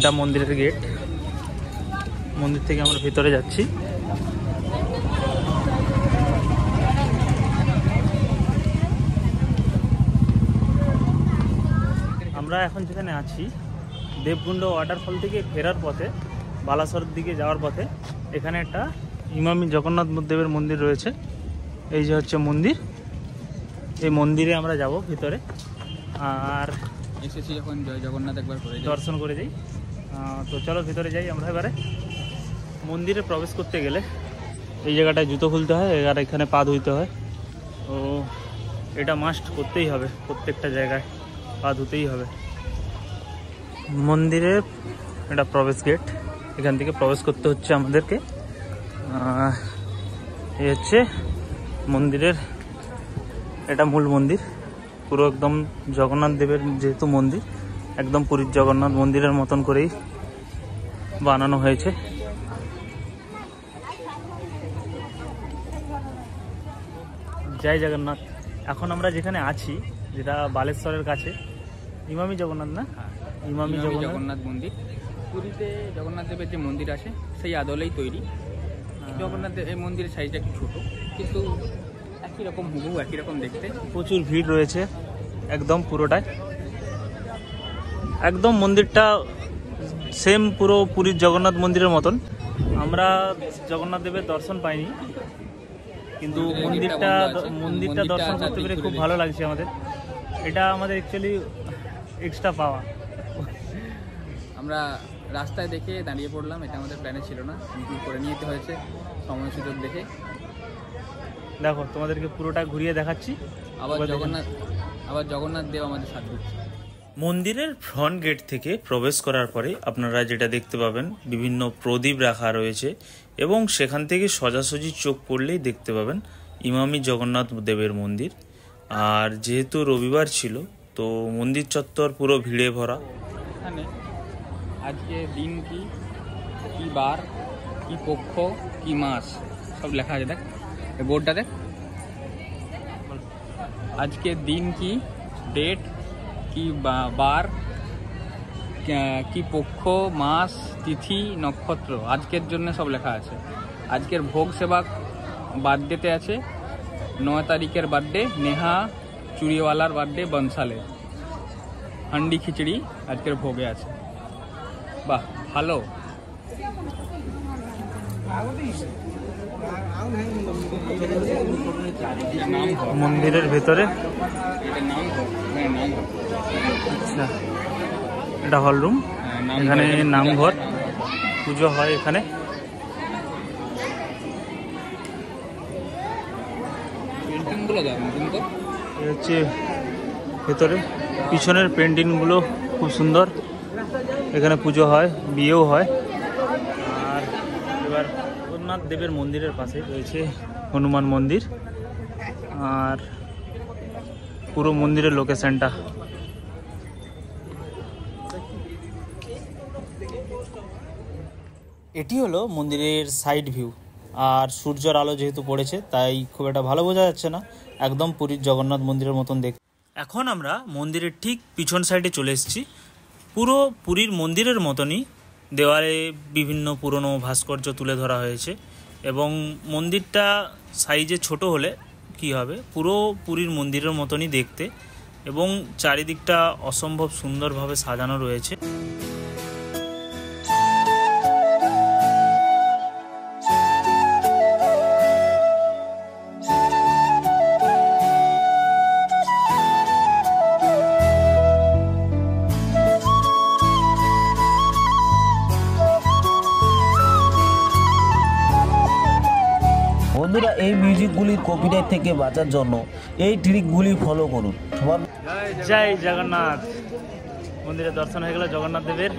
এটা মন্দিরের গেট। মন্দির থেকে আমরা ভিতরে যাচ্ছি। আমরা এখন যেখানে আছি দেবকুণ্ড ওয়াটারফল থেকে ফেরার পথে বালাসরের দিকে যাওয়ার পথে এখানে একটা ইমামি জগন্নাথ দেবের মন্দির রয়েছে। এই যে হচ্ছে মন্দির, এই মন্দিরে আমরা যাব ভিতরে। আর এসেছি যখন জয় জগন্নাথ একবার করে দর্শন করে যাই। তো চলো ভিতরে যাই আমরা। এবারে মন্দিরে প্রবেশ করতে গেলে এই জায়গাটায় জুতো খুলতে হয়, আর এখানে পা ধুইতে হয়। তো এটা মাস্ট করতেই হবে, প্রত্যেকটা জায়গায় পা ধুতেই হবে। মন্দিরের এটা প্রবেশ গেট, এখান থেকে প্রবেশ করতে হচ্ছে আমাদেরকে। এই হচ্ছে মন্দিরের, এটা মূল মন্দির, পুরো একদম জগন্নাথ দেবের যেহেতু মন্দির, একদম পুরীর জগন্নাথ মন্দিরের মতন করেই বানানো হয়েছে। জয় জগন্নাথ। এখন আমরা যেখানে আছি, যেটা বালেশ্বরের কাছে, ইমামি জগন্নাথ না, ইমামি জগন্নাথ মন্দির। পুরীতে জগন্নাথ দেবের যে মন্দির আছে সেই আদলেই তৈরি। জগন্নাথ এই মন্দিরের সাইজটা একটু ছোট, কিন্তু একই রকম হুবহু একই রকম দেখতে। প্রচুর ভিড় রয়েছে একদম পুরোটায়, একদম মন্দিরটা সেম পুরো পুরীর জগন্নাথ মন্দিরের মতন। আমরা জগন্নাথ দেবের দর্শন পাইনি, কিন্তু মন্দিরটা দর্শন করতে পেরে খুব ভালো লাগছে আমাদের। এটা আমাদের অ্যাকচুয়ালি এক্সট্রা পাওয়া। আমরা রাস্তায় দেখে দাঁড়িয়ে পড়লাম, এটা আমাদের প্ল্যানে ছিল না, কিন্তু করে নিতে হয়েছে সময় সুযোগ দেখে। দেখো তোমাদেরকে পুরোটা ঘুরিয়ে দেখাচ্ছি। আবার জগন্নাথ দেব আমাদের সাথে দিচ্ছে। মন্দিরের ফ্রন্ট গেট থেকে প্রবেশ করার পরে আপনারা যেটা দেখতে পাবেন, বিভিন্ন প্রদীপ রাখা রয়েছে এবং সেখান থেকে সোজাসুজি চোখ পড়লেই দেখতে পাবেন ইমামি জগন্নাথ দেবের মন্দির। আর যেহেতু রবিবার ছিল, তো মন্দির চত্বর পুরো ভিড়ে ভরা। এখানে আজকে দিন কি বার, কি পক্ষ, কি মাস সব লেখা আছে। দেখ এই বোর্ডটা দেখ, আজকে দিন কি, ডেট কি, বার কি, পক্ষ, মাস, তিথি, নক্ষত্র আজকের জন্য সব লেখা আছে। আজকের ভোগ সেবা বার্থডেতে আছে 9 তারিখের বার্থডে নেহা চুরিওয়ালার বার্থডে বনসালে। হান্ডি খিচড়ি আজকের ভোগে আছে। বাহ, ভালো। মন্দিরের ভেতরে আচ্ছা, এটা হল রুম, এখানে নামঘর, পুজো হয় এখানে। হচ্ছে ভেতরে পিছনের পেন্টিংগুলো খুব সুন্দর। এখানে পুজো হয়, বিয়েও হয়। আর এবার জগন্নাথ দেবের মন্দিরের পাশে রয়েছে হনুমান মন্দির, আর পুরো মন্দিরের লোকেশনটা। এটি হলো মন্দিরের সাইড ভিউ। আর সূর্যের আলো যেহেতু পড়েছে তাই খুব একটা ভালো বোঝা যাচ্ছে না, একদম পুরীর জগন্নাথ মন্দিরের মতন দেখতে। এখন আমরা মন্দিরের ঠিক পিছন সাইডে চলে এসেছি। পুরো পুরীর মন্দিরের মতনই দেওয়ালে বিভিন্ন পুরনো ভাস্কর্য তুলে ধরা হয়েছে, এবং মন্দিরটা সাইজে ছোট হলে কি হবে, পুরো পুরীর মন্দিরের মতনই দেখতে, এবং চারিদিকটা অসম্ভব সুন্দরভাবে সাজানো রয়েছে। বন্ধুরা, এই মিউজিকগুলির কপিরাইট থেকে বাঁচার জন্য এই ট্রিকগুলি ফলো করুন। জয় জগন্নাথ। মন্দিরে দর্শন হয়ে গেল জগন্নাথ দেবের।